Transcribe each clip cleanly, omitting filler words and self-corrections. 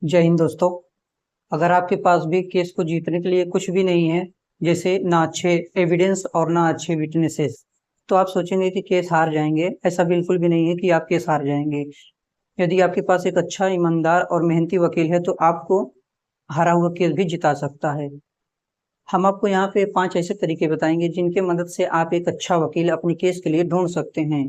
जय हिंद दोस्तों। अगर आपके पास भी केस को जीतने के लिए कुछ भी नहीं है, जैसे ना अच्छे एविडेंस और ना अच्छे विटनेसेस, तो आप सोचेंगे कि केस हार जाएंगे। ऐसा बिल्कुल भी नहीं है कि आप केस हार जाएंगे। यदि आपके पास एक अच्छा, ईमानदार और मेहनती वकील है तो आपको हारा हुआ केस भी जिता सकता है। हम आपको यहाँ पे 5 ऐसे तरीके बताएंगे जिनके मदद से आप एक अच्छा वकील अपने केस के लिए ढूंढ सकते हैं।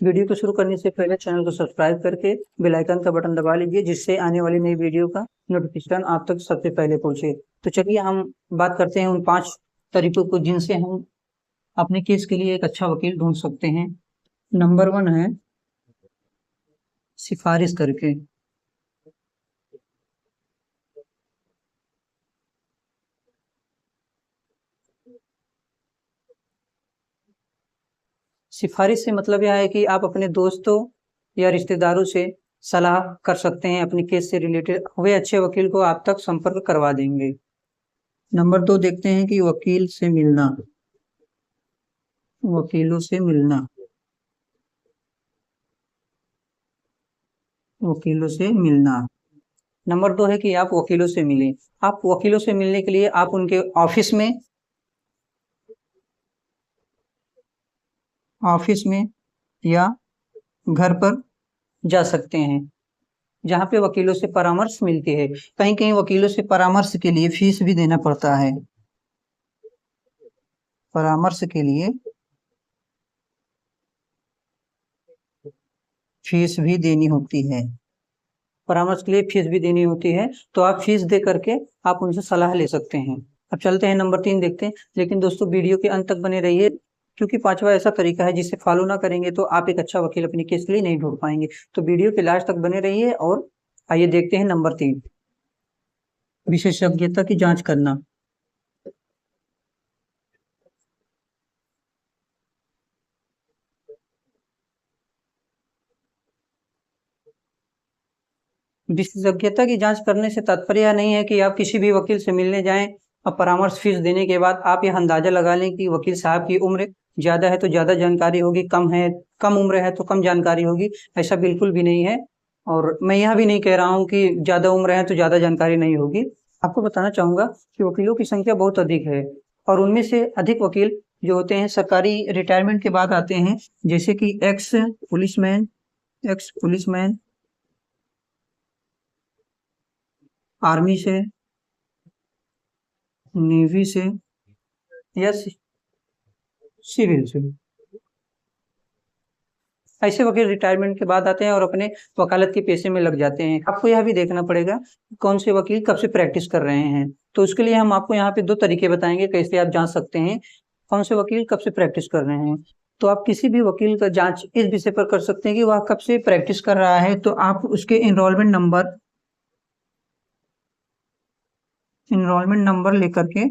वीडियो को शुरू करने से पहले चैनल को सब्सक्राइब करके बेल आइकन का बटन दबा लीजिए, जिससे आने वाली नई वीडियो का नोटिफिकेशन आप तक सबसे पहले पहुंचे। तो चलिए हम बात करते हैं उन 5 तरीकों को जिनसे हम अपने केस के लिए एक अच्छा वकील ढूंढ सकते हैं। नंबर 1 है सिफारिश करके। सिफारिश से मतलब यह है कि आप अपने दोस्तों या रिश्तेदारों से सलाह कर सकते हैं अपने केस से रिलेटेड। वे अच्छे वकील को आप तक संपर्क करवा देंगे। नंबर 2 देखते हैं कि वकील से मिलना। वकीलों से मिलना। वकीलों से मिलना। नंबर 2 है कि आप वकीलों से मिलें। आप वकीलों से मिलने के लिए आप उनके ऑफिस में या घर पर जा सकते हैं, जहाँ पे वकीलों से परामर्श मिलती है। कहीं कहीं वकीलों से परामर्श के लिए फीस भी देना पड़ता है। परामर्श के लिए फीस भी देनी होती है। परामर्श के लिए फीस भी देनी होती है, तो आप फीस दे करके आप उनसे सलाह ले सकते हैं। अब चलते हैं नंबर 3 देखते हैं। लेकिन दोस्तों वीडियो के अंत तक बने रहिए, क्योंकि 5वां ऐसा तरीका है जिसे फॉलो ना करेंगे तो आप एक अच्छा वकील अपने केस के लिए नहीं ढूंढ पाएंगे। तो वीडियो के लास्ट तक बने रहिए और आइए देखते हैं नंबर 3, विशेषज्ञता की जांच करना। विशेषज्ञता की जांच करने से तात्पर्य यह नहीं है कि आप किसी भी वकील से मिलने जाएं और परामर्श फीस देने के बाद आप यह अंदाजा लगा लें कि वकील साहब की उम्र ज्यादा है तो ज्यादा जानकारी होगी, कम उम्र है तो कम जानकारी होगी। ऐसा बिल्कुल भी नहीं है। और मैं यह भी नहीं कह रहा हूँ कि ज्यादा उम्र है तो ज्यादा जानकारी नहीं होगी। आपको बताना चाहूंगा कि वकीलों की संख्या बहुत अधिक है, और उनमें से अधिक वकील जो होते हैं सरकारी रिटायरमेंट के बाद आते हैं, जैसे कि एक्स पुलिसमैन, आर्मी से, नेवी से या सिविल से। ऐसे वकील रिटायरमेंट के बाद आते हैं और अपने वकालत के पेशे में लग जाते हैं। आपको यह भी देखना पड़ेगा कौन से वकील कब से प्रैक्टिस कर रहे हैं। तो उसके लिए हम आपको यहाँ पे 2 तरीके बताएंगे कैसे आप जांच सकते हैं कौन से वकील कब से प्रैक्टिस कर रहे हैं। तो आप किसी भी वकील का जांच इस विषय पर कर सकते हैं कि वह कब से प्रैक्टिस कर रहा है। तो आप उसके इनरोलमेंट नंबर लेकर के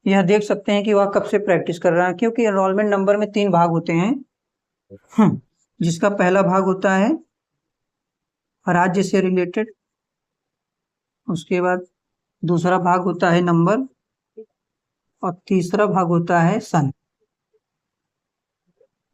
यह देख सकते हैं कि वह कब से प्रैक्टिस कर रहा है, क्योंकि एनरोलमेंट नंबर में 3 भाग होते हैं। जिसका पहला भाग होता है राज्य से रिलेटेड, उसके बाद दूसरा भाग होता है नंबर, और तीसरा भाग होता है सन,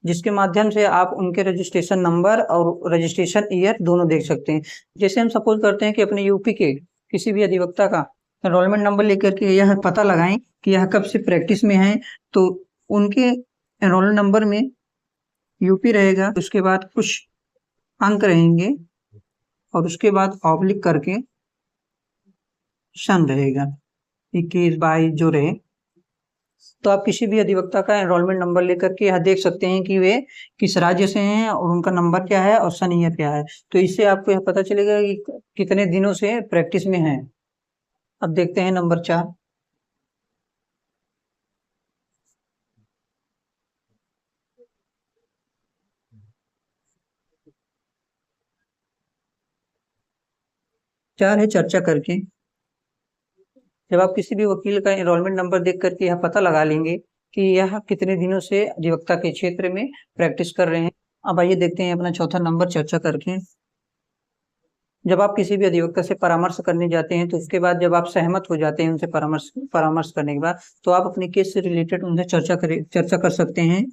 जिसके माध्यम से आप उनके रजिस्ट्रेशन नंबर और रजिस्ट्रेशन ईयर दोनों देख सकते हैं। जैसे हम सपोज करते हैं कि अपने यूपी के किसी भी अधिवक्ता का एनरोलमेंट नंबर लेकर के यह पता लगाएं कि यह कब से प्रैक्टिस में है, तो उनके एनरोलमेंट नंबर में यूपी रहेगा, उसके बाद कुछ अंक रहेंगे और उसके बाद ऑब्लिक करके सन रहेगा, 21 22 जो रहे। तो आप किसी भी अधिवक्ता का एनरोलमेंट नंबर लेकर के यह देख सकते हैं कि वे किस राज्य से हैं और उनका नंबर क्या है और सन ईयर क्या है। तो इससे आपको यह पता चलेगा कि कितने दिनों से प्रैक्टिस में है। अब देखते हैं नंबर 4, है चर्चा करके। जब आप किसी भी वकील का एनरोलमेंट नंबर देख करके यह पता लगा लेंगे कि यह कितने दिनों से अधिवक्ता के क्षेत्र में प्रैक्टिस कर रहे हैं। अब आइए देखते हैं अपना चौथा नंबर चर्चा करके। जब आप किसी भी अधिवक्ता से परामर्श करने जाते हैं तो उसके बाद जब आप सहमत हो जाते हैं उनसे परामर्श परामर्श करने के बाद, तो आप अपने केस से रिलेटेड उनसे चर्चा कर सकते हैं।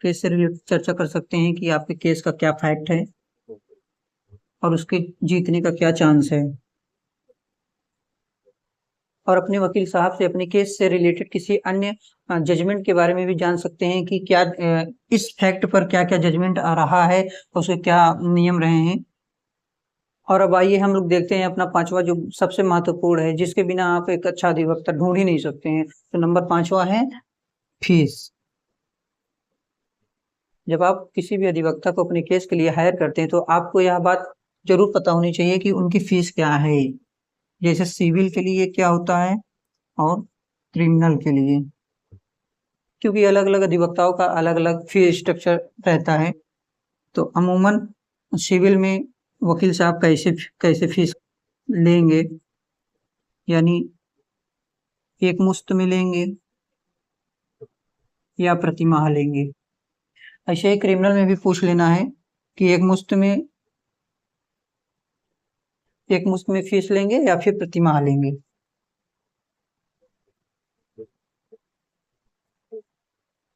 केस से रिलेटेड चर्चा कर सकते हैं कि आपके केस का क्या फैक्ट है, और उसके जीतने का क्या चांस है। और अपने वकील साहब से अपने केस से रिलेटेड किसी अन्य जजमेंट के बारे में भी जान सकते हैं कि क्या इस फैक्ट पर क्या क्या जजमेंट आ रहा है, उसके क्या नियम रहे हैं। और अब आइए हम लोग देखते हैं अपना पांचवा जो सबसे महत्वपूर्ण है, जिसके बिना आप एक अच्छा अधिवक्ता ढूंढ ही नहीं सकते हैं। तो नंबर पांचवा है फीस। जब आप किसी भी अधिवक्ता को अपने केस के लिए हायर करते हैं तो आपको यह बात जरूर पता होनी चाहिए कि उनकी फीस क्या है। जैसे सिविल के लिए क्या होता है और क्रिमिनल के लिए, क्योंकि अलग अलग अधिवक्ताओं का अलग अलग फीस स्ट्रक्चर रहता है। तो अमूमन सिविल में वकील साहब कैसे कैसे फीस लेंगे, यानी एक मुश्त में लेंगे या प्रतिमाह लेंगे। ऐसे ही क्रिमिनल में भी पूछ लेना है कि एक मुश्त में फीस लेंगे या फिर प्रतिमाह लेंगे।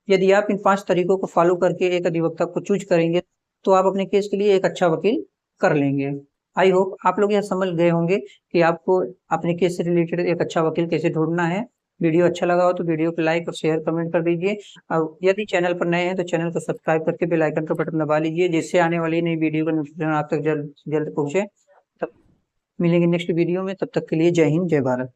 यदि आप इन 5 तरीकों को फॉलो करके एक अधिवक्ता को चूज करेंगे तो आप अपने केस के लिए एक अच्छा वकील कर लेंगे। आई होप आप लोग यह समझ गए होंगे कि आपको अपने केस से रिलेटेड एक अच्छा वकील कैसे ढूंढना है। वीडियो अच्छा लगा हो तो वीडियो को लाइक और शेयर कमेंट कर दीजिए। और यदि चैनल पर नए हैं तो चैनल को सब्सक्राइब करके बेल आइकन का बटन दबा लीजिए, जिससे आने वाली नई वीडियो का नोटिफिकेशन आप तक जल्द से जल्द पहुंचे। तब मिलेंगे नेक्स्ट वीडियो में, तब तक के लिए जय हिंद जय भारत।